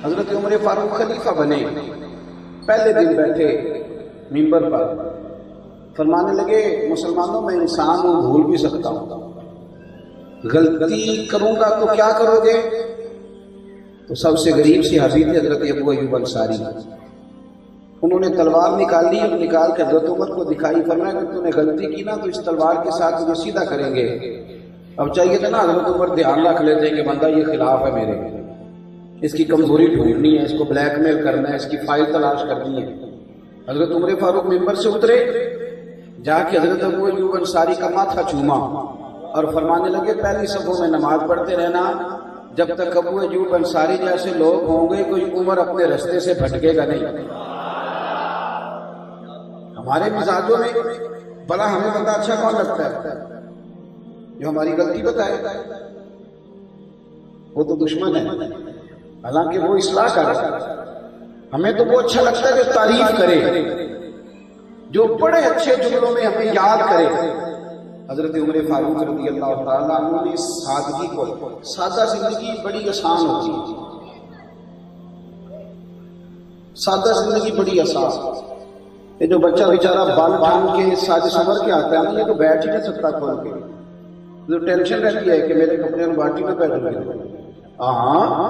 حضرت عمر فاروق خلیفہ بنے، پہلے دن بیٹھے منبر پر، فرمانے لگے مسلمانوں میں انسان ہوں، بھول بھی سکتا ہوں، غلطی کروں گا تو کیا کرو گے؟ تو سب سے غریب صحابی تھے حضرت ابو ایوب انصاری، انہوں نے تلوار نکالی اور نکال کے حضرت عمر کو دکھائی، فرمایا کہ تو نے غلطی کی نا تو اس تلوار کے ساتھ تجھے سیدھا کریں گے۔ اب چاہیے تھا نا حضرت عمر دھیان رکھ لیتے کہ بندہ یہ خلاف ہے میرے، اس کی کمزوری ڈھونڈنی ہے، اس کو بلیک میل کرنا ہے، اس کی فائل تلاش کرنی ہے۔ حضرت عمر فاروق ممبر سے اترے، جا کے حضرت ابو ایوب انصاری کا ماتھا چوما اور فرمانے لگے پہلی صفوں میں نماز پڑھتے رہنا، جب تک ابو ایوب انصاری جیسے لوگ ہوں گے کوئی عمر اپنے رستے سے بھٹکے گا نہیں۔ ہمارے مزاجوں میں بلا ہمیں بندہ اچھا کون لگتا ہے؟ جو ہماری غلطی بتائے، وہ تو دشمن ہے، حالانکہ وہ اصلاح کر رہا ہے۔ ہمیں تو وہ اچھا لگتا ہے جو تعریف کرے، جو بڑے اچھے جملوں میں ہمیں یاد کرے۔ حضرت عمر فاروق رضی اللہ تعالیٰ عنہ نے سادگی کو، سادہ زندگی بڑی آسان ہوتی ہے، سادہ زندگی بڑی آسان۔ یہ جو بچہ بیچارہ بال بال کے ساج سمر کے آتا ہے نا، یہ تو بیٹھ ہی نہیں سکتا کھول کے، جو ٹینشن رہتی ہے کہ میرے کپڑے میں باٹی میں بیٹھ گئے۔ ہاں،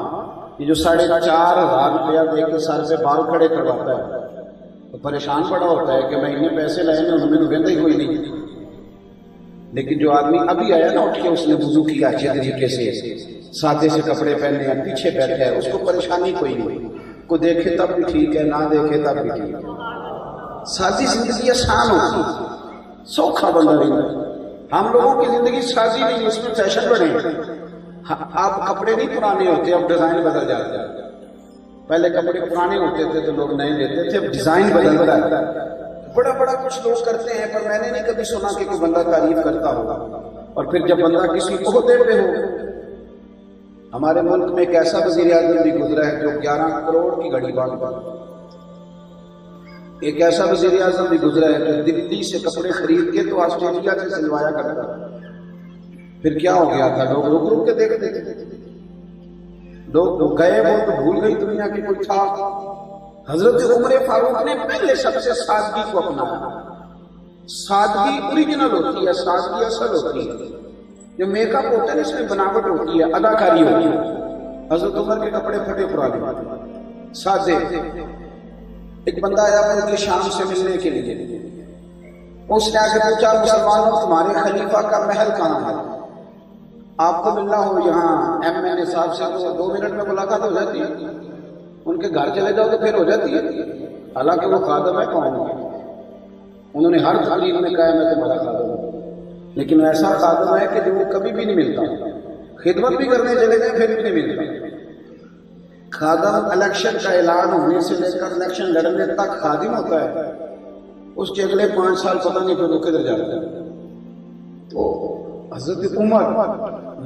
یہ جو 4,500 روپیہ دے کے سر سے بال کھڑے کرواتا ہے تو پریشان پڑا ہوتا ہے کہ میں انہیں پیسے لائے میں انہوں نے گندہ ہی کوئی نہیں۔ لیکن جو آدمی ابھی آیا نا اٹھ کے، اس نے وضو کیا اچھے طریقے سے، سادے سے کپڑے پہنے ہیں، پیچھے بیٹھا ہے، اس کو پریشانی کوئی نہیں، کو دیکھے تب بھی ٹھیک ہے، نہ دیکھے تب بھی ٹھیک ہے۔ سادی زندگی آسان ہوتی ہے، سوکھا بندہ نہیں۔ ہم لوگوں کی زندگی سادی نہیں، اس میں فیشن بڑے ہیں۔ آپ کپڑے نہیں پرانے ہوتے، اب ڈیزائن بدل جاتے ہیں۔ پہلے کپڑے پرانے ہوتے تھے تو لوگ نئے لیتے تھے، اب ڈیزائن بدل رہا ہے۔ بڑا بڑا کچھ لوگ کرتے ہیں، پر میں نے نہیں کبھی سنا کہ کوئی بندہ تعریف کرتا ہوگا۔ اور پھر جب بندہ کسی عہدے پہ ہو، ہمارے ملک میں ایک ایسا وزیر اعظم بھی گزرا ہے جو 11 کروڑ کی گھڑی باندھتا ہے، ایک ایسا وزیر اعظم بھی گزرا ہے جو دلی سے کپڑے خرید کے تو آسٹریلیا سے سلوایا کرتا ہے۔ پھر کیا ہو گیا تھا؟ لوگ رک رک کے دیکھتے تھے، لوگ گئے وہ تو بھول گئی دنیا کی کوئی تھا۔ حضرت عمر فاروق نے پہلے سب سے سادگی کو اپنایا۔ سادگی اوریجنل ہوتی ہے، سادگی اصل ہوتی ہے۔ جو میک اپ ہوتا ہے اس میں بناوٹ ہوتی ہے، اداکاری ہوتی ہے۔ حضرت عمر کے کپڑے پھٹے پرانے، سادے۔ ایک بندہ آیا ملک شام سے ملنے کے لیے، اس نے آ کے پوچھا مسلمانوں تمہارے خلیفہ کا محل کہاں ہے؟ آپ کو ملنا ہو یہاں MNA صاحب سے تو 2 منٹ میں ملاقات ہو جاتی ہے، ان کے گھر چلے جاؤ تو پھر ہو جاتی ہے۔ حالانکہ وہ خادم ہے، کون ہے؟ انہوں نے ہر تقریر میں کہا میں تمہارا خادم ہوں، لیکن ایسا خادم ہے کہ جو وہ کبھی بھی نہیں ملتا، خدمت بھی کرنے چلے جائیں پھر بھی نہیں ملتا۔ خادم الیکشن کا اعلان ہونے سے لے کر الیکشن لڑنے تک خادم ہوتا ہے، اس کے اگلے 5 سال پتہ نہیں پھر وہ کدھر جاتا ہے۔ تو حضرت عمر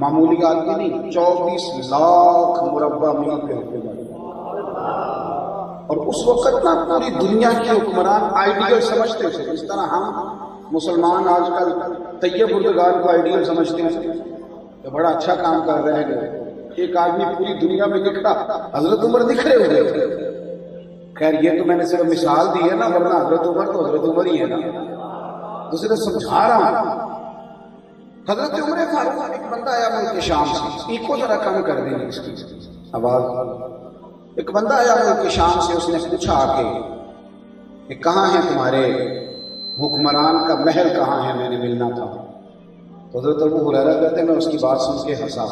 معمولی آدمی نہیں، 24 لاکھ مربع میل پہ ہوتے ہیں، اور اس وقت نا پوری دنیا کے حکمران آئیڈیل سمجھتے تھے، اس طرح ہم مسلمان آج کل طیب اردگان کو آئیڈیل سمجھتے ہیں کہ بڑا اچھا کام کر رہے ہیں۔ ایک آدمی پوری دنیا میں دکھتا، حضرت عمر نکھرے ہوئے تھے۔ خیر یہ تو میں نے صرف مثال دی ہے نا، ورنہ حضرت عمر تو حضرت عمر ہی ہے نا، دوسرے سمجھا رہا ہوں۔ حضرت عمر فاروق ایک بندہ آیا ملک شام سے، ایک کو ذرا کم کر دیں اس کی آواز۔ ایک بندہ آیا ملک شام سے، اس نے پوچھا آ کے کہ کہاں ہے تمہارے حکمران کا محل کہاں ہے، میں نے ملنا تھا۔ تو حضرت ابو ہریرہ کہتے ہیں میں اس کی بات سن کے ہنسا۔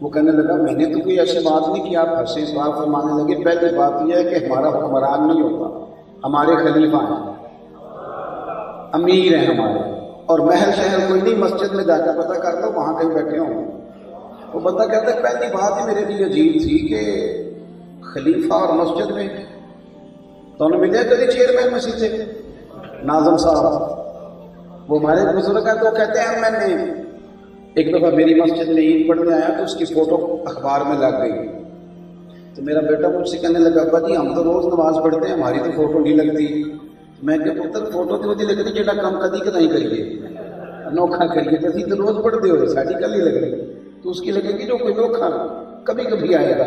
وہ کہنے لگا میں نے تو کوئی ایسی بات نہیں کی، آپ ہنسے۔ بات فرمانے لگے پہلی بات یہ ہے کہ ہمارا حکمران نہیں ہوتا، ہمارے خلیفہ ہیں، امیر ہیں ہمارے، اور محل شہر کوئی نہیں، مسجد میں جا کر پتہ کر لو وہاں کہیں بیٹھے ہوں۔ وہ بندہ کہتا ہے پہلی بات ہی میرے لیے عجیب تھی کہ خلیفہ اور مسجد میں تو انہوں ملے کبھی چیئرمین مسجد سے ناظم صاحب، وہ ہمارے بزرگ ہیں تو کہتے ہیں میں نے ایک دفعہ میری مسجد میں عید پڑھنے آیا تو اس کی فوٹو اخبار میں لگ گئی، تو میرا بیٹا مجھ سے کہنے لگا ابا جی ہم تو روز نماز پڑھتے ہیں، ہماری تو فوٹو نہیں لگتی۔ میں کہ پتر فوٹو تو وہی لگتی جہاں کام کدی کدی کریے، انوکھا کریے، تو اسی تو روز پڑھتے ہو، ساری کل ہی لگ رہی، تو اس کی لگے گی جو کوئی انوکھا کبھی کبھی آئے گا۔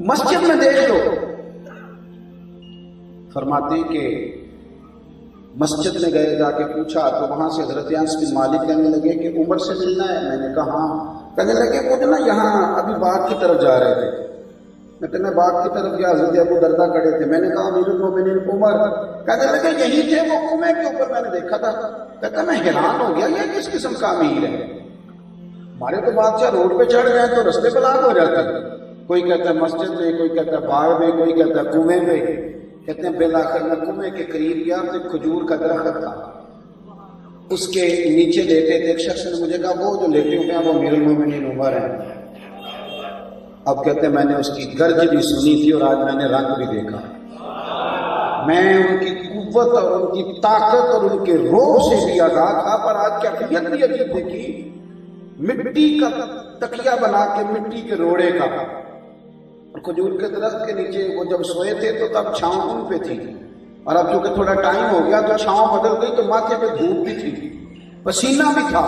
مسجد میں دیکھ لو. فرماتے ہیں کہ مسجد میں گئے، جا کے پوچھا تو وہاں سے حضرت انس بن مالک کہنے لگے کہ عمر سے ملنا ہے. میں نے کہا ہاں. کہنے لگے وہ نا یہاں ابھی باغ کی طرف جا رہے تھے. میں باغ کی طرف گیا، حضرت ابو دردہ کھڑے تھے. میں نے کہا امیر المومنین عمر. کہنے لگے یہی تھے وہ کنویں کے اوپر، میں نے دیکھا تھا. کہتا میں حیران ہو گیا یہ کس قسم کا امیر ہے. ہمارے تو بادشاہ روڈ پہ چڑھ گئے تو رستے بلاک ہو جاتے ہیں. کوئی کہتا ہے مسجد میں، کوئی کہتا ہے باغ میں، کوئی کہتا ہے کنویں میں. کہتے ہیں بالآخر میں کنویں کے قریب گیا تو ایک کھجور کا درخت تھا، اس کے نیچے لیٹے تھے. ایک شخص نے مجھے کہا وہ جو لیٹے ہوئے ہیں وہ امیر المومنین عمر ہیں. اب کہتے ہیں میں نے اس کی گرج بھی سنی تھی اور آج میں نے رنگ بھی دیکھا. میں ان کی قوت اور ان کی طاقت اور ان کے روح سے بھی آگاہ تھا، پر آج کیا کیفیت بھی عجیب دیکھی. مٹی کا تکیہ بنا کے، مٹی کے روڑے کا، اور کھجور کے درخت کے نیچے وہ جب سوئے تھے تو تب چھاؤں ان پہ تھی، اور اب چونکہ تھوڑا ٹائم ہو گیا تو چھاؤں بدل گئی تو ماتھے پہ دھوپ بھی تھی، پسینہ بھی تھا.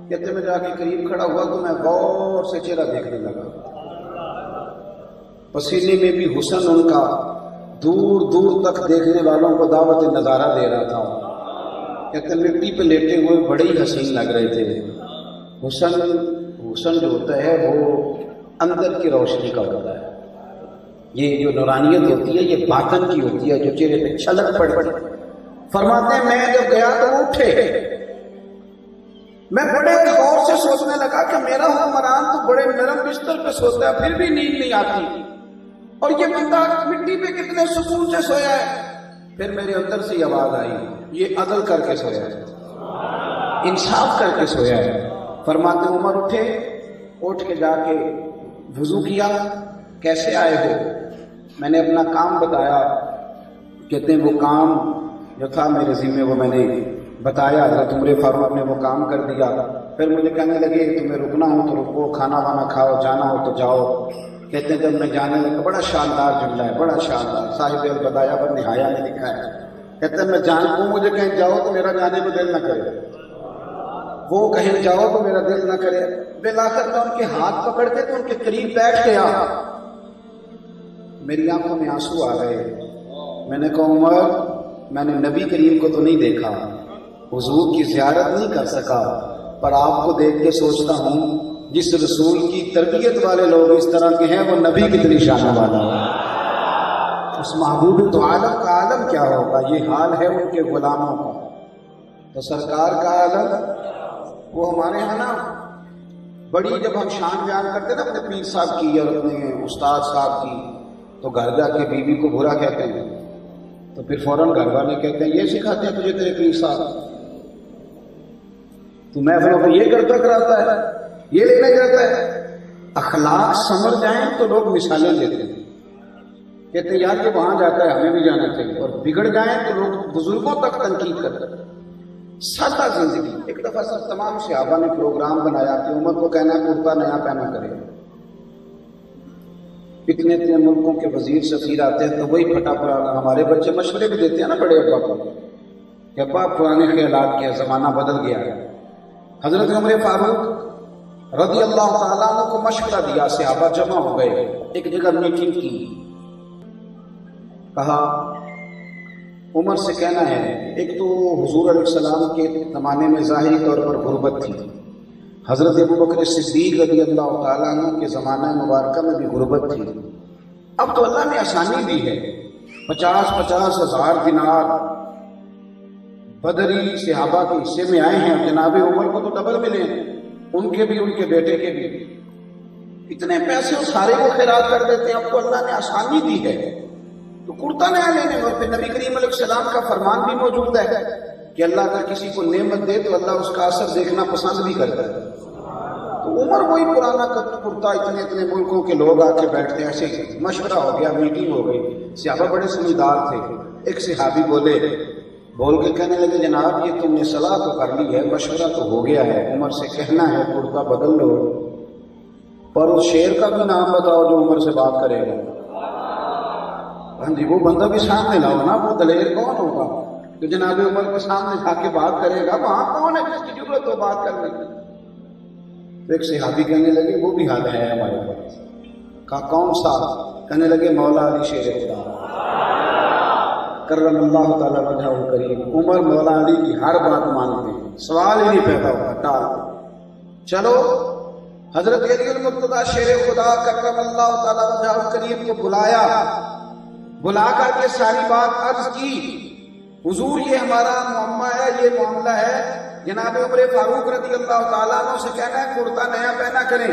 کہتے میں جا کے قریب کھڑا ہوا تو میں غور سے چہرہ دیکھنے لگا. پسینے میں بھی حسن ان کا دور دور تک دیکھنے والوں کو دعوت نظارہ دے رہا تھا. کہتے مٹی پہ لیٹے ہوئے بڑے ہی حسین لگ رہے تھے. حسن جو ہوتا ہے وہ اندر کی روشنی کا ہوتا ہے. یہ جو نورانیت ہوتی ہے یہ باطن کی ہوتی ہے جو چہرے پہ چھلک پڑتی. فرماتے ہیں میں جب گیا تو اٹھے. میں بڑے غور سے سوچنے لگا کہ میرا حکمران تو بڑے نرم بستر پہ سوتا ہے پھر بھی نیند نہیں آتی، اور یہ بندہ مٹی پہ کتنے سکون سے سویا ہے. پھر میرے اندر سے آواز آئی یہ عدل کر کے سویا ہے، انصاف کر کے سویا ہے. فرماتے عمر اٹھے، اٹھ کے جا کے وضو کیا. کیسے آئے ہو؟ میں نے اپنا کام بتایا. کہتے ہیں وہ کام جو تھا میرے ذمہ وہ میں نے بتایا. حضرت عمر فاروق نے وہ کام کر دیا. پھر مجھے کہنے لگے تمہیں رکنا ہو تو رکو، کھانا وانا کھاؤ، جانا ہو تو جاؤ. کہتے ہیں جب میں جانے لگا، بڑا شاندار جملہ ہے، بڑا شاندار، صاحب البدایہ پر نہایا نے لکھا ہے. کہتے ہیں میں جانتا ہوں مجھے کہیں جاؤ تو میرا جانے کو دل نہ کرے، وہ کہیں جاؤ تو میرا دل نہ کرے. بالآخر میں ان کے ہاتھ پکڑ کے تو ان کے قریب بیٹھ گیا. میری آنکھوں میں آنسو آ گئے. میں نے کہا عمر میں نے نبی کریم کو تو نہیں دیکھا، حضور کی زیارت نہیں کر سکا، پر آپ کو دیکھ کے سوچتا ہوں جس رسول کی تربیت والے لوگ اس طرح کے ہیں وہ نبی کتنی شان والا ہے. اس محبوب تو عالم کا عالم کیا ہوگا. یہ حال ہے ان کے غلاموں کا. تو سرکار کا عالم وہ ہمارے یہاں نا بڑی جب ہم شان بیان کرتے نا اپنے پیر صاحب کی اور اپنے استاد صاحب کی، تو گھر جا کے بیوی کو برا کہتے ہیں تو پھر فوراً گھر والے کہتے ہیں یہ سکھاتے ہیں تجھے تیرے پیر صاحب، تو محفلوں کو یہ کرتا کراتا ہے، یہ لینے جاتا ہے. اخلاق سمجھ جائیں تو لوگ مثالیں دیتے ہیں، کہتے ہیں یار یہ وہاں جاتا ہے ہمیں بھی جانا چاہیے. اور بگڑ جائیں تو لوگ بزرگوں تک تنقید کرتے ہیں. سادہ زندگی. ایک دفعہ سب تمام صحابہ نے پروگرام بنایا کہ عمر کو کہنا کرتا نیا پہنا کرے. اتنے اتنے ملکوں کے وزیر سفیر آتے ہیں تو وہی پھٹا پرانا. ہمارے بچے مشورے بھی دیتے ہیں نا بڑے ابا کو کہ ابا پرانے خیالات کے زمانہ بدل گیا ہے. حضرت عمر فاروق رضی اللہ تعالیٰ عنہ کو مشورہ دیا. صحابہ جمع ہو گئے، ایک جگہ میٹنگ کی. کہا عمر سے کہنا ہے، ایک تو حضور علیہ السلام کے زمانے میں ظاہری طور پر غربت تھی، حضرت ابو بکر صدیق رضی اللہ تعالیٰ عنہ کے زمانہ مبارکہ میں بھی غربت تھی. اب تو اللہ نے آسانی دی ہے، 50,000 دینار بدری صحابہ کے حصے میں آئے ہیں. جناب عمر کو تو ڈبل ملے ہیں، ان کے بھی ان کے بیٹے کے بھی. اتنے پیسے سارے کو خیرات کر دیتے ہیں. اب تو اللہ نے آسانی دی ہے تو کرتا نیا لینے میں. پھر نبی کریم علیہ السلام کا فرمان بھی موجود ہے کہ اللہ اگر کسی کو نعمت دے تو اللہ اس کا اثر دیکھنا پسند بھی کرتا ہے. تو عمر وہی پرانا کرتا. اتنے اتنے ملکوں کے لوگ آ کے بیٹھتے ہیں. ایسے مشورہ ہو گیا، میٹنگ ہو گئی. صحابہ بڑے سمجھدار تھے. ایک صحابی بول کے کہنے لگے جناب یہ تم نے صلاح تو کر لی ہے، مشورہ تو ہو گیا ہے، عمر سے کہنا ہے کرتا بدل لو، پر اس شیر کا بھی نام بتاؤ جو عمر سے بات کرے گا. ہاں جی، وہ بندہ بھی سامنے لاؤ نا. وہ دلیر کون ہوگا کہ جناب عمر کے سامنے جا کے بات کرے گا؟ وہاں کون ہے جس کی ضرورت ہو بات کرنے کی؟ تو ایک صحابی کہنے لگے وہ بھی حال ہے ہمارے پاس. کہا کون سا؟ کہنے لگے مولا علی شیر خدا کرم اللہ تعالیٰ وجہہ کریم۔ عمر مولا علی کی ہر بات مانتے ہیں، سوال ہی نہیں پیدا ہوتا، ٹال۔ چلو حضرت علی المرتضیٰ شیر خدا کرم اللہ تعالیٰ وجہہ کریم کو بلایا، بلا کر کے ساری بات عرض کی، حضور یہ ہمارا معاملہ ہے، یہ معاملہ ہے، جناب عمر فاروق رضی اللہ تعالیٰ عنہ سے کہنا ہے کرتا نیا پہنا کریں۔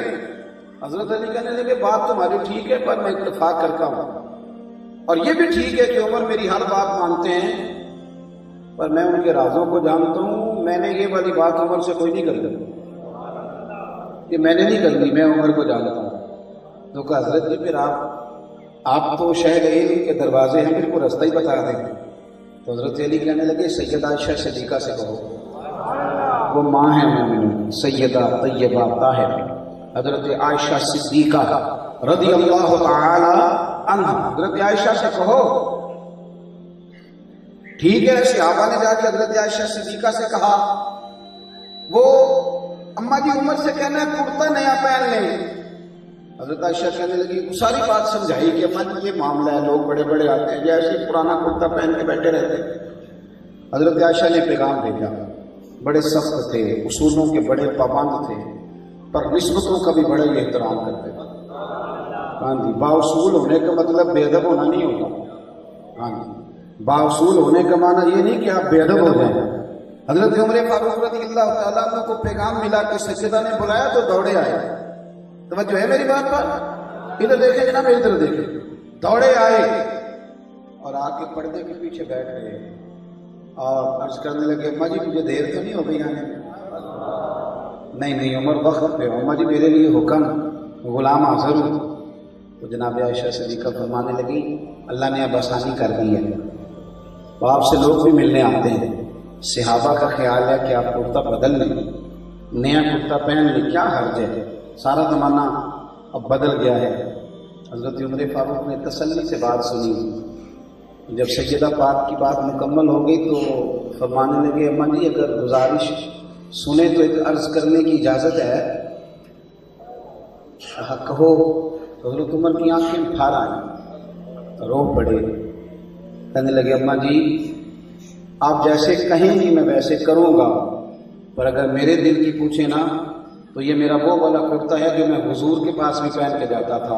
حضرت علی کہنے لگے بات تمہاری ٹھیک ہے، پر میں اتفاق کرتا ہوں، اور یہ بھی ٹھیک ہے کہ عمر میری ہر بات مانتے ہیں، پر میں ان کے رازوں کو جانتا ہوں، میں نے یہ والی بات عمر سے کوئی نہیں کر دی، یہ میں نے نہیں کرنی، میں عمر کو جانتا ہوں۔ تو کہا حضرت جی پھر آپ تو شہر علم کے دروازے ہیں، میرے کو رستہ ہی بتا دیں۔ تو حضرت علی کہنے لگے سیدہ عائشہ صدیقہ سے کہو، وہ ماں ہے مومنین سیدہ طیبہ طاہرہ حضرت عائشہ صدیقہ رضی اللہ تعالی عنہ، حضرت عائشہ سے کہو۔ ٹھیک ہے، صحابہ نے جا کے حضرت عائشہ صدیقہ سے کہا، وہ اماں جی عمر سے کہنا ہے کرتا نیا پہن لیں۔ حضرت عائشہ کہنے لگی، ساری بات سمجھائی کہ اماں جی یہ معاملہ ہے، لوگ بڑے بڑے آتے ہیں جیسے پرانا کرتا پہن کے بیٹھے رہتے ہیں۔ حضرت عائشہ نے پیغام بھیجا، بڑے سخت تھے، اصولوں کے بڑے پابند تھے، پر نسبتوں کا بھی بڑا ہی احترام کرتے تھے۔ ہاں جی، بااصول ہونے کا مطلب بے ادب ہونا نہیں ہوتا۔ ہاں جی، بااصول ہونے کا معنی یہ نہیں کہ آپ بے ادب ہو جائیں۔ حضرت عمر فاروق رضی اللہ تعالیٰ عنہ کو پیغام ملا کہ سیدہ نے بلایا تو دوڑے آئے۔ توجہ ہے میری بات پر؟ ادھر دیکھیں جناب، ادھر دیکھیں، دوڑے آئے اور آ کے پردے کے پیچھے بیٹھ گئے اور عرض کرنے لگے، اماں جی مجھے دیر تو نہیں ہو گئی آنے میں؟ نہیں عمر وقت پہ ہو، اماں جی میرے لیے حکم، غلام حاضر ہوں۔ تو جناب عائشہ صدیقہ فرمانے لگی، اللہ نے اب آسانی کر دی ہے، آپ سے لوگ بھی ملنے آتے ہیں، صحابہ کا خیال ہے کہ آپ کرتا بدل لیں، نیا کرتا پہن لیں، کیا حرج ہے، سارا زمانہ اب بدل گیا ہے۔ حضرت عمر فاروق نے تسلی سے بات سنی، جب سیدہ پاک کی بات مکمل ہو گئی تو فرمانے لگے، اماں جی اگر گزارش سنیں تو ایک عرض کرنے کی اجازت ہے؟ کہو۔ حضرت عمر کی آنکھیں پھار آئیں، رو پڑے، کہنے لگے، اماں جی آپ جیسے کہیں گی میں ویسے کروں گا، پر اگر میرے دل کی پوچھے نا تو یہ میرا وہ والا کرتا ہے جو میں حضور کے پاس بھی پہن کے جاتا تھا،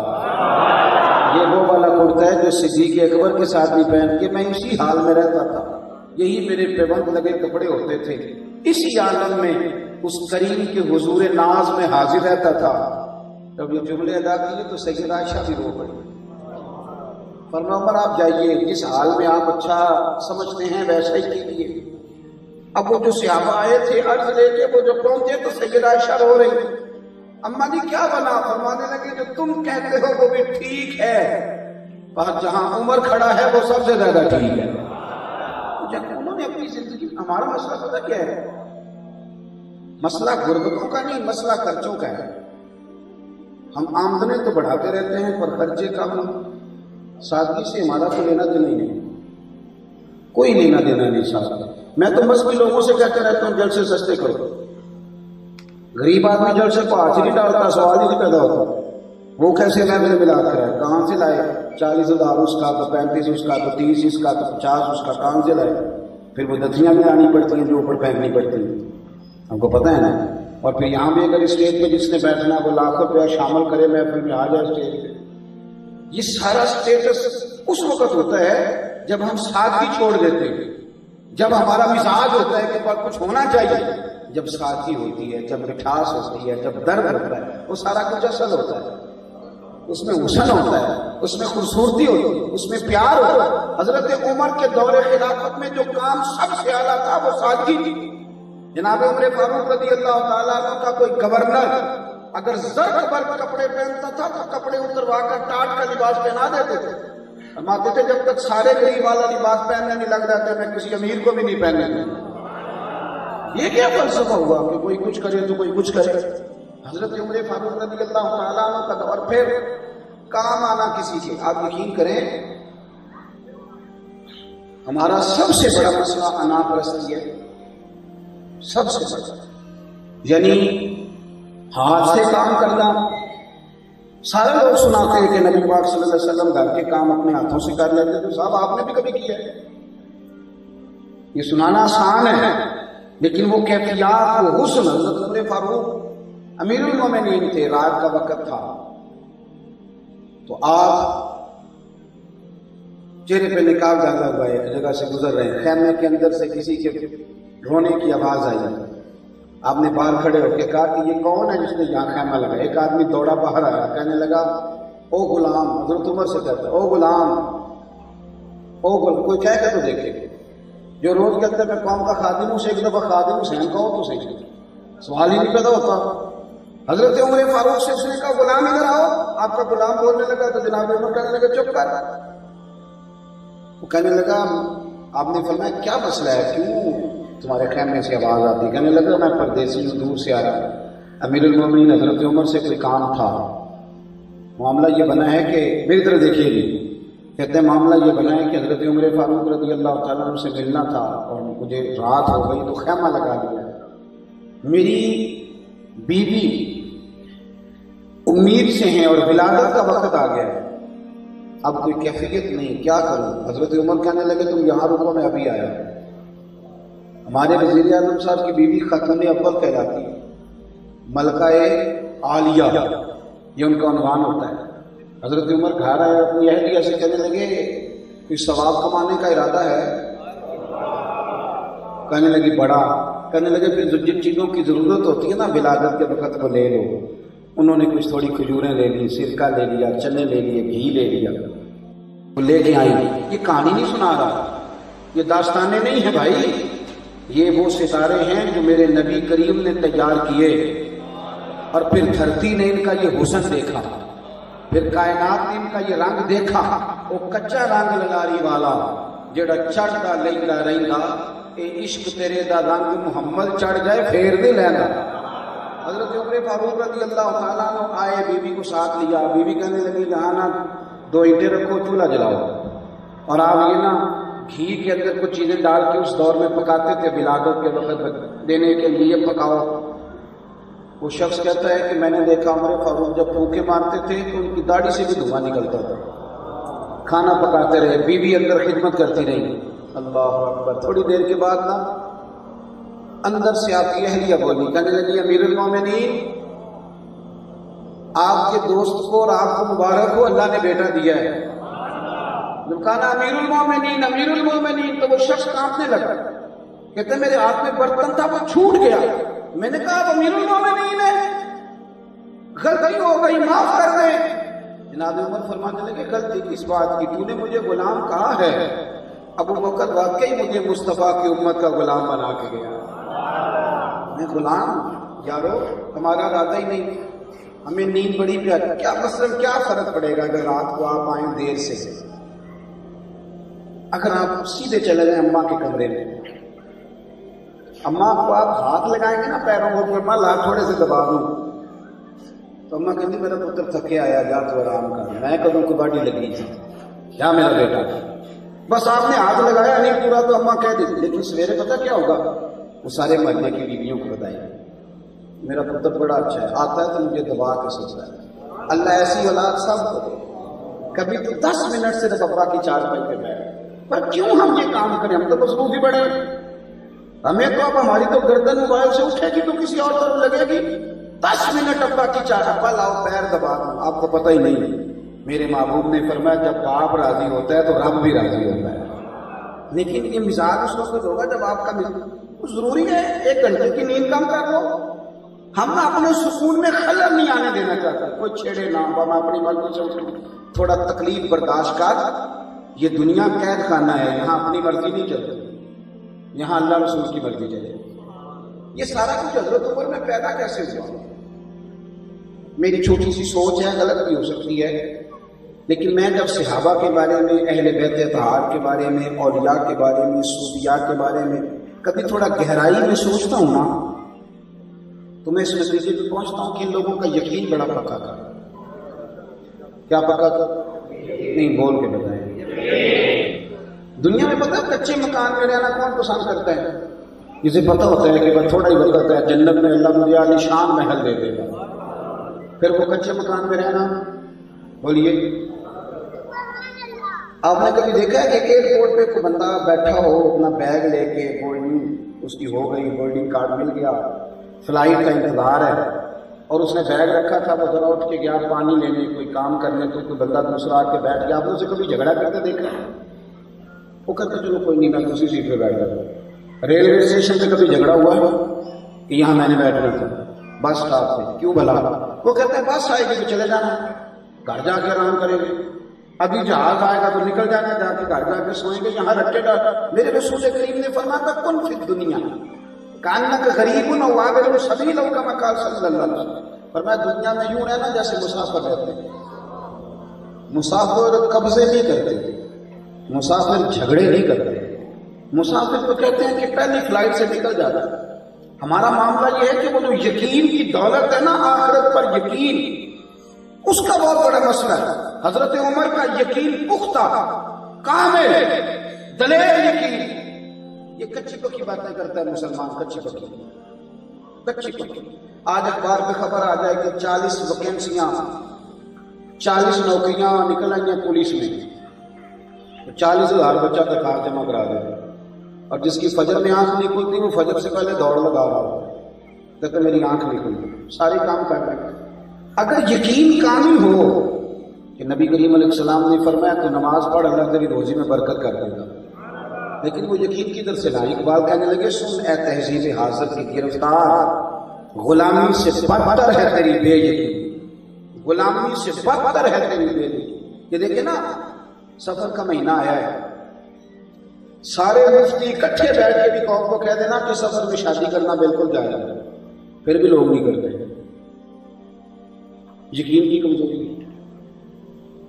یہ وہ والا کرتا ہے جو صدیق اکبر کے ساتھ بھی پہن کے میں اسی حال میں رہتا تھا، یہی میرے پیبند لگے کپڑے ہوتے تھے، اسی عالم میں اس کریم کے حضور ناز میں حاضر رہتا تھا۔ جب یہ جملے ادا کیے تو سیدہ عائشہ بھی رو پڑی۔ فرمایا عمر آپ جائیے، جس حال میں آپ اچھا سمجھتے ہیں ویسا ہی کیجیے۔ اب وہ جو صحابہ آئے تھے عرض لے کے، وہ جو پہنچے تو سیدہ عائشہ رو رہی، اماں جی کیا بنا؟ فرمانے لگے جو تم کہتے ہو وہ بھی ٹھیک ہے، پر جہاں عمر کھڑا ہے وہ سب سے زیادہ ٹھیک ہے۔ انہوں نے اپنی زندگی، ہمارا مسئلہ پتہ کیا ہے؟ مسئلہ غربتوں کا نہیں، مسئلہ خرچوں کا ہے۔ ہم آمدنیں تو بڑھاتے رہتے ہیں پر خرچے کا ہم سادگی سے، ہمارا تو لینا دینا ہی نہیں، کوئی لینا دینا نہیں سادگی۔ میں تو بس بھی لوگوں سے کہتے رہتا ہوں جلد سے سستے کرو، غریب آدمی جلد سے پانچ نہیں ڈالتا، سوال ہی نہیں پیدا ہوتا وہ کیسے محفل ملا کر ہے، کہاں سے لائے؟ 40,000 اس کا، تو 35 اس کا، تو 30 اس کا، تو 50 اس کا، کہاں سے لائے؟ پھر وہ دتیاں بھی آنی پڑتی ہیں جو اوپر پھینکنی پڑتی ہیں، ہم کو پتہ ہے نا۔ اور پھر یہاں بھی اگر اسٹیج پہ جس نے بیٹھنا وہ لاکھ روپیہ شامل کرے محفل میں، آ جائے اسٹیج پہ۔ یہ سارا اسٹیٹس اس وقت ہوتا ہے جب ہم سادگی چھوڑ دیتے ہیں، جب ہمارا مزاج ہوتا ہے کہ کچھ ہونا چاہیے، جب سادگی ہوتی ہے، جب مٹھاس ہوتی ہے، جب درد ہوتا ہے، وہ سارا کچھ اصل ہوتا ہے، اس میں حسن ہوتا ہے، اس میں خوبصورتی ہوتی ہے، اس میں پیار ہوتا ہے۔ حضرت عمر کے دور خلافت میں جو کام سب سے اعلیٰ تھا وہ سادگی تھی۔ جناب عمر فاروق رضی اللہ تعالیٰ عنہ کا کوئی گورنر اگر زرق برق کپڑے پہنتا تھا تو کپڑے اتروا کر ٹاٹ کا لباس پہنا دیتے تھے، فرماتے تھے جب تک سارے غریب والا لباس پہننے نہیں لگ جاتے میں کسی امیر کو بھی نہیں پہننے دوں۔ یہ کیا فلسفہ ہوا کہ کوئی کچھ کرے تو کوئی کچھ کرے؟ حضرت عمر فاروق رضی اللہ تعالیٰ عنہ کا دور، پھر کام آنا کسی کے، آپ یقین کریں ہمارا سب سے بڑا مسئلہ انا پرستی ہے، سب سے بڑا، یعنی ہاتھ سے کام کرنا، سارے لوگ سناتے ہیں کہ نبی پاک صلی اللہ علیہ وسلم گھر کے کام اپنے ہاتھوں سے کر لیتے، تو صاحب آپ نے بھی کبھی کیا ہے؟ یہ سنانا آسان ہے، لیکن وہ کیفیات، وہ حسن، حضرت عمر فاروق امیر المومنین تھے، رات کا وقت تھا، تو آپ چہرے پہ نقاب ڈالا ہوا ہے، ایک جگہ سے گزر رہے ہیں، خیمے کے اندر سے کسی کے رونے کی آواز آئی، آپ نے باہر کھڑے ہو کے کہا کہ یہ کون ہے جس نے یہاں خیمہ لگا؟ ایک آدمی دوڑا باہر آیا، کہنے لگا او غلام، حضرت عمر سے کہتا او غلام، کوئی کہہ کے تو دیکھے، جو روز کہتے ہیں میں قوم کا خادم ہوں، سے ایک دفعہ خادم حسین کہو تو صحیح، سوال ہی نہیں پیدا ہوتا۔ حضرت عمر فاروق سے اس نے کہا غلام ادھر آؤ، آپ کا غلام بولنے لگا تو جناب عمر کہنے لگا چپ کر، وہ کہنے لگا، آپ نے فرمایا کیا مسئلہ ہے، کیوں تمہارے خیمے سے آواز آتی؟ کہنے لگا میں پردیسی ہوں، دور سے آیا، امیر المومنین حضرت عمر سے کوئی کام تھا، معاملہ یہ بنا ہے کہ میری طرف دیکھیے گی، کہتے ہیں معاملہ یہ بنا ہے کہ حضرت عمر فاروق رضی اللہ تعالیٰ عنہ سے ملنا تھا اور مجھے رات ہو گئی تو خیمہ لگا دیا، میری بیوی امید سے ہیں اور ولادت کا وقت آ گیا ہے، اب کوئی کیفیت نہیں، کیا کروں؟ حضرت عمر کہنے لگے تم یہاں رکو، میں ابھی آیا۔ ہمارے وزیر اعظم صاحب کی بیوی خاتون اول کہلاتی ہے، ملکہ عالیہ، یہ ان کا عنوان ہوتا ہے۔ حضرت عمر گھر آئے، اپنی اہلیہ سے کہنے لگے کوئی ثواب کمانے کا ارادہ ہے؟ کہنے لگی بڑا، کہنے لگے پھر جن چیزوں کی ضرورت ہوتی ہے نا ولادت کے وقت وہ لے لو۔ انہوں نے کچھ تھوڑی کھجوریں لے لی، سرکہ لے لیا، چنے لے لیے، گھی لے لیا، وہ لے کے آئی۔ یہ کہانی نہیں سنا رہا، یہ داستانیں نہیں ہیں بھائی، یہ وہ ستارے ہیں جو میرے نبی کریم نے تیار کیے، اور پھر دھرتی نے ان کا یہ حسن دیکھا، پھر کائنات نے ان کا یہ رنگ دیکھا، وہ کچا رنگ لگاری والا جڑا چڑھدا لیندا رہندا، اے عشق تیرے دا رنگ محمد چڑھ جائے پھر نہیں لیندا۔ حضرت عمر فاروق رضی اللہ تعالیٰ عنہ آئے، بیوی کو ساتھ لیا، بیوی کہنے لگی یہاں نا 2 اینٹیں رکھو، چولہا جلاؤ، اور آپ یہ نا گھی کے اندر کچھ چیزیں ڈال کے اس دور میں پکاتے تھے، ولادت کے وقت دینے کے لیے پکاؤ۔ وہ شخص کہتا ہے کہ میں نے دیکھا عمر فاروق جب پھونکے مارتے تھے تو ان کی داڑھی سے بھی دھواں نکلتا تھا۔ کھانا پکاتے رہے، بیوی اندر خدمت کرتی رہی، اللہ اکبر۔ تھوڑی دیر کے بعد نا اندر سے آپ کی اہلیہ بولی، کہنے لگی امیر المومنین آپ کے دوست کو اور آپ کو مبارک ہو، اللہ نے بیٹا دیا ہے۔ جب کہا امیر المومنین امیر المومنین تو وہ شخص کانپنے لگا، کہتے میرے ہاتھ میں برتن تھا وہ چھوٹ گیا، میں نے کہا اب امیر المومنین ہے، غلطی ہو گئی معاف کر دیں۔ جناب عمر فرمانے لگے غلطی کس بات کی، تو نے مجھے غلام کہا ہے، ابو بکر واقعی مجھے مصطفیٰ کی امت کا غلام بنا کے گیا، میں غلام یارو ہمارا ارادہ ہی نہیں، ہمیں نیند بڑی پیاری، کیا مثلاً کیا فرق پڑے گا اگر رات کو آپ آئیں دیر سے، اگر آپ سیدھے چلے جائیں اماں کے کمرے میں، اماں کو آپ ہاتھ لگائیں گے نا پیروں کو، فرما لا تھوڑے سے دبا دوں، تو اماں کہتی میرا پتر تھکے آیا، جا تو آرام کر، میں کدوں کو باڈی لگی تھی، کیا میرا بیٹا، بس آپ نے ہاتھ لگایا نہیں پورا تو اماں کہہ دی، لیکن سویرے پتہ کیا ہوگا، وہ سارے محلے کی بیویوں کو بتائیں میرا پتر بڑا اچھا ہے، آتا ہے تو مجھے دبا کے سوچتا ہے۔ اللہ ایسی اولاد سب کو دے، کبھی تو 10 منٹ صرف ابا کی چارپائی پہ بیٹھے، پر کیوں ہم یہ کام کریں، ہم تو مصروف ہی بڑے، ہمیں تو اب ہماری تو گردن موبائل سے اٹھے گی تو کسی اور طرف لگے گی، 10 منٹ ابا کی چارپائی لاؤ پیر دبا دوں، آپ کو پتہ ہی نہیں۔ میرے محبوب نے فرمایا جب باپ راضی ہوتا ہے تو رب بھی راضی ہوتا ہے، لیکن یہ مزاج اس وقت ہوگا جب آپ کا ضروری ہے 1 گھنٹے کی نیند کم کر لو، ہم اپنے سکون میں خلل نہیں آنے دینا چاہتے، کوئی چھیڑے نہ، ہم اپنی مرضی سے اٹھیں، تھوڑا تکلیف برداشت کر، یہ دنیا قید خانہ ہے، یہاں اپنی مرضی نہیں چلتی، یہاں اللہ رسول کی مرضی چلے۔ یہ سارا کچھ حضرت عمر میں پیدا کیسے ہوا؟ میری چھوٹی سی سوچ ہے، غلط بھی ہو سکتی ہے، لیکن میں جب صحابہ کے بارے میں، اہل بیت اطہار کے بارے میں، اولیاء کے بارے میں، صوفیاء کے بارے میں کبھی تھوڑا گہرائی میں سوچتا ہوں نا، تو میں اس نتیجے پہ پہنچتا ہوں کہ ان لوگوں کا یقین بڑا پکا تھا۔ کیا پکا تھا؟ نہیں بول کے بتائیں۔ دنیا میں پتہ ہے کچے مکان میں رہنا کون پسند کرتا ہے؟ جسے پتہ ہوتا ہے کہ بس تھوڑا ہی وقت ہے، جنت میں اللہ مجھے عالی شان محل دے دے گا، پھر وہ کچے مکان میں رہنا بولیے، آپ نے کبھی دیکھا ہے کہ ایئرپورٹ پہ کوئی بندہ بیٹھا ہو اپنا بیگ لے کے، بورڈنگ اس کی ہو گئی، بورڈنگ کارڈ مل گیا، فلائٹ کا انتظار ہے، اور اس نے بیگ رکھا تھا، وہ ذرا اٹھ کے گیا پانی لینے، کوئی کام کرنے، تو کوئی بندہ دوسرا آ کے بیٹھ گیا، آپ نے اسے کبھی جھگڑا کرتے دیکھا؟ وہ کہتے چلو کوئی نہیں، میں دوسری سیٹ پہ بیٹھ جاتا۔ ریلوے اسٹیشن پہ کبھی جھگڑا ہوا ہے کہ یہاں میں نے بیٹھنا تھا؟ بس اسٹاپ پہ کیوں بھلا؟ وہ کہتے ہیں بس آئے گی تو چلے جانا، گھر جا کے آرام کریں گے، ابھی جہاز آئے گا تو نکل جانا، جا کے گھر جا کے سوئیں گے، یہاں رکھے گا۔ میرے رسول کریم نے فرمایا تھا کن فی الدنیا کانک غریب و عابر السبیل او کما قال صلی اللہ علیہ وسلم، فرمایا دنیا میں یوں رہنا جیسے مسافر رہتے ہیں۔ مسافر قبضے نہیں کرتے، مسافر جھگڑے نہیں کرتے، مسافر تو کہتے ہیں کہ پہلی فلائٹ سے نکل جاتا ہے۔ ہمارا معاملہ یہ ہے کہ وہ جو یقین کی دولت ہے نا، آخرت پر یقین، اس کا بہت بڑا مسئلہ ہے۔ حضرت عمر کا یقین پختہ، کامل، دلیر یقین۔ یہ کچی پکی باتیں کرتا ہے مسلمان، کچی پکی۔ آج اخبار پہ خبر آ جائے کہ 40 ویکینسیاں، 40 نوکریاں نکل آئی ہیں پولیس میں، 40,000 بچہ درخواست جمع کرا دے، اور جس کی فجر میں آنکھ نہیں کھلتی وہ فجر سے پہلے دوڑ لگا رہا ہو، کہتے میری آنکھ نہیں کھلتی، سارے کام کر رہے ہیں۔ اگر یقین کامل ہو کہ نبی کریم علیہ السلام نے فرمایا تو نماز پڑھ، اللہ تیری روزی میں برکت کر دے گا، لیکن وہ یقین کدھر سے لائے؟ اقبال کہنے لگے سن اے تہذیب حاضر کی گرفتار، غلامی سے بدتر ہے تیری بے یقین، غلامی سے بدتر ہے تیری بے یقین۔ یہ دیکھیں نا، سفر کا مہینہ آیا ہے، سارے مفتی اکٹھے بیٹھ کے بھی قوم کو کہہ دینا کہ سفر میں شادی کرنا بالکل جائز ہے، پھر بھی لوگ نہیں کرتے۔ یقین کی کمزوری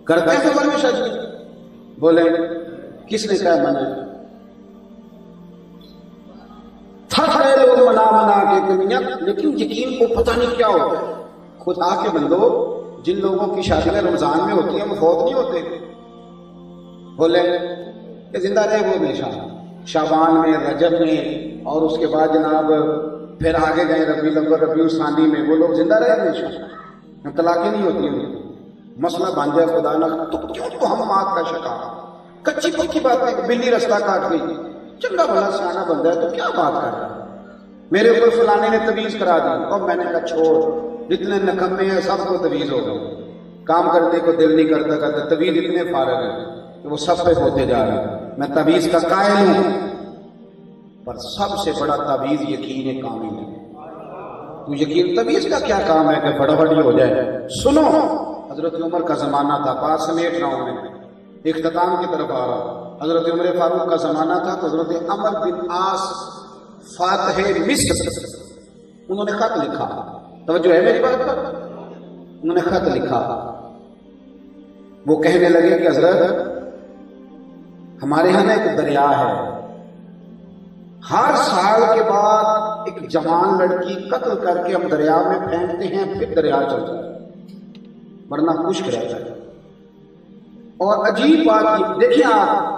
کرتے ہیں سفر میں شادی، بولے کس نے کہا منع؟ تھک گئے لوگ منا کے کمیاں، لیکن یقین کو پتہ نہیں کیا ہوتا ہے۔ خدا کے بندو، جن لوگوں کی شادیاں رمضان میں ہوتی ہیں وہ فوت نہیں ہوتے، بولے کہ زندہ رہے وہ ہمیشہ، شعبان میں، رجب میں، اور اس کے بعد جناب پھر آگے گئے ربیع الاول، ربیع الثانی میں، وہ لوگ زندہ رہے ہمیشہ، طلاقیں نہیں ہوتی ہیں۔ مسئلہ بن جائے خدا نہ تو کیوں تو ہم مات کا شکار؟ کچی پکی بات ہے، بلی رستہ کاٹ گئی، چنگا بھلا سیانا بندہ ہے تو کیا بات کر رہا ہے؟ میرے اوپر فلانے نے تویز کرا دی، اور میں نے کہا چھوڑ، جتنے نکمے ہیں سب کو تویز ہو گئے، کام کرنے کو دل نہیں کرتا کرتا، تویز اتنے فارغ ہیں کہ وہ سب پہ ہوتے جا رہے ہیں۔ میں تویز کا قائل ہوں، پر سب سے بڑا تویز یقین کامل ہے۔ تو یقین تویز کا کیا کام ہے کہ فٹافٹ ہو جائے؟ سنو، حضرت عمر کا زمانہ تھا، بات سمیٹ رہا ہوں میں، اختتام کی طرف آ رہا ہوں۔ حضرت عمر فاروق کا زمانہ تھا تو حضرت عمر بن عاص فاتح مصر، انہوں نے خط لکھا، توجہ ہے میری بات پر؟ انہوں نے خط لکھا، وہ کہنے لگے کہ حضرت ہمارے یہاں نا ایک دریا ہے، ہر سال کے بعد ایک جوان لڑکی قتل کر کے ہم دریا میں پھینکتے ہیں، پھر دریا چلتا ہے ورنہ خشک رہتا ہے۔ اور عجیب بات یہ دیکھیں آپ،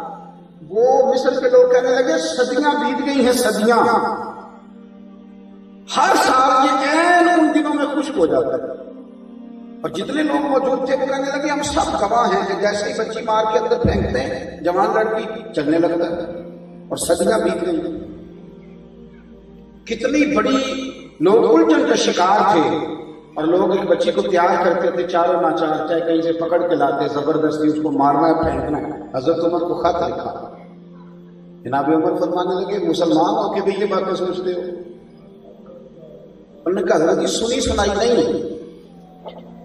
وہ مصر کے لوگ کہنے لگے صدیاں بیت گئی ہیں، صدیاں، ہر سال یہ عین ان دنوں میں خشک ہو جاتا ہے۔ اور جتنے لوگ موجود تھے وہ کہنے لگے ہم سب گواہ ہیں کہ جیسے ہی بچی مار کے اندر پھینکتے ہیں جوان لڑکی چلنے لگتا ہے، اور صدیاں بیت گئی۔ کتنی بڑی لوگ الجھن کا شکار تھے، اور لوگ ایک بچی کو تیار کرتے تھے چاروں ناچار، چاہے کہیں سے پکڑ کے لاتے، زبردستی اس کو مارنا ہے، پھینکنا ہے۔ حضرت عمر کو خط لکھا، جناب عمر فرمانے لگے مسلمان ہو کے بھی یہ باتیں سوچتے ہو؟ انہوں نے کہا حضرت سنی سنائی نہیں،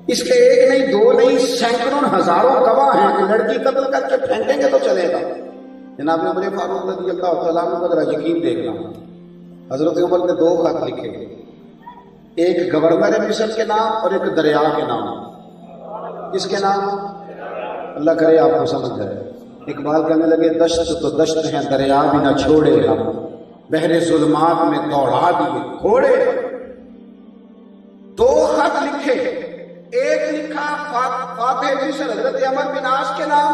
اس کے ایک نہیں، دو نہیں، سینکڑوں ہزاروں گواہ ہیں کہ لڑکی قتل کر کے پھینکیں گے تو چلے گا۔ جناب عمر فاروق رضی اللہ تعالیٰ عنہ کا ذرا یقین دیکھنا، حضرت عمر نے 2 خط لکھے، ایک گورنر مصر کے نام اور ایک دریا کے نام۔ کس کے نام؟ اللہ کرے آپ کو سمجھ جائے۔ اقبال کہنے لگے دشت تو دشت ہیں، دریا بھی نہ چھوڑے ہم، بحر ظلمات میں دوڑا دیے گھوڑے۔ 2 خط لکھے، ایک لکھا فاتح مصر حضرت عمر بن عاص کے نام،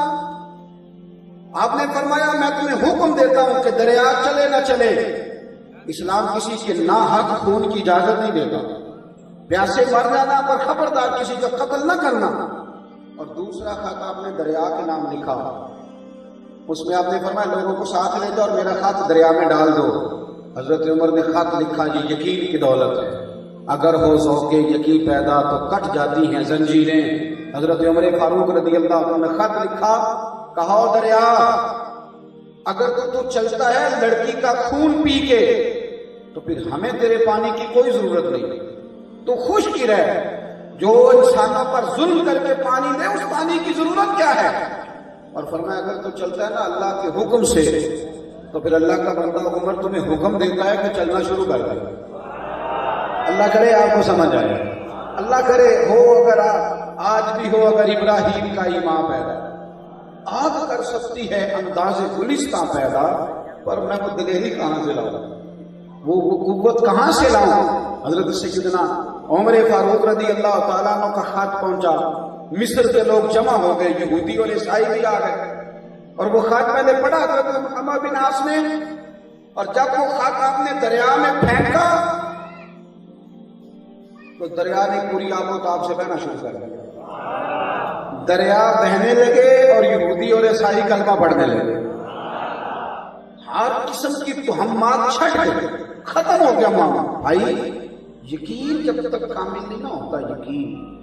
آپ نے فرمایا میں تمہیں حکم دیتا ہوں کہ دریا چلے نہ چلے، اسلام کسی کے ناحق خون کی اجازت نہیں دیتا، پیاسے مر جانا پر خبردار کسی کا قتل نہ کرنا۔ اور دوسرا خط آپ نے دریا کے نام لکھا، اس میں آپ نے فرمایا لوگوں کو ساتھ لے جاؤ اور میرا خط دریا میں ڈال دو۔ حضرت عمر نے خط لکھا، یہ یقین کی دولت ہے، اگر ہو ذوق یقین پیدا تو کٹ جاتی ہیں زنجیریں۔ حضرت عمر فاروق رضی اللہ عنہ نے خط لکھا، کہا دریا اگر تو چلتا ہے لڑکی کا خون پی کے تو پھر ہمیں تیرے پانی کی کوئی ضرورت نہیں، تو خوش کی رہ، جو انسانوں پر ظلم کر کے پانی دے اس پانی کی ضرورت کیا ہے؟ اور فرمایا اگر تو چلتا ہے نا اللہ کے حکم سے تو پھر اللہ کا بندہ عمر تمہیں حکم دیتا ہے کہ چلنا شروع کر دے۔ اللہ کرے آپ کو سمجھ آئے، اللہ کرے ہو اگر آج بھی ہو اگر ابراہیم کا ایمان پیدا، آگ کر سکتی ہے انداز گلستاں پیدا، پر میں وہ دلیری کہاں سے لاؤں، وہ قوت کہاں سے لاؤں؟ حضرت سیدنا عمر فاروق رضی اللہ تعالیٰ عنہ کا خط پہنچا، مصر کے لوگ جمع ہو گئے، یہودی اور عیسائی بھی آ گئے، اور وہ خط میں نے پڑھا حضرت محمد بن عاص نے، اور جب وہ خط آپ نے دریا میں پھینکا تو دریا نے پوری آب و تاب سے بہنا شروع کر دیا، دریا بہنے لگے اور یہودی اور عیسائی کلمہ پڑھنے لگے، ہر قسم کی تہمات چھٹ گئی، ختم ہو گیا معاملہ۔ بھائی یقین جب تک کامل نہیں نہ ہوتا، یقین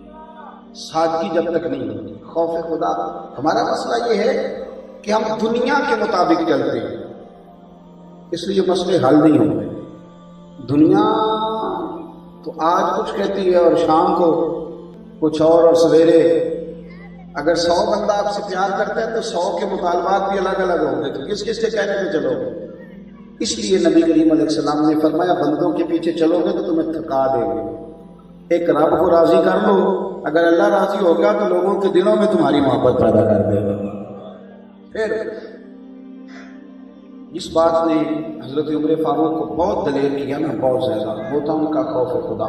سادگی جب تک نہیں ہوتی، خوف خدا۔ ہمارا مسئلہ یہ ہے کہ ہم دنیا کے مطابق چلتے ہیں، اس لیے مسئلے حل نہیں ہوتے۔ دنیا تو آج کچھ کہتی ہے اور شام کو کچھ اور سویرے اگر 100 بندہ آپ سے پیار کرتا ہے تو 100 کے مطالبات بھی الگ الگ ہوں گے، تو کس کس کے کہنے میں چلو گے؟ اس لیے نبی کریم علیہ السلام نے فرمایا بندوں کے پیچھے چلو گے تو تمہیں تھکا دے گے، ایک رب کو راضی کر لو، اگر اللہ راضی ہو گیا تو لوگوں کے دلوں میں تمہاری محبت پیدا کر دے گا۔ پھر اس بات نے حضرت عمر فاروق کو بہت دلیر کیا نا، بہت زیادہ، وہ تھا ان کا خوف خدا۔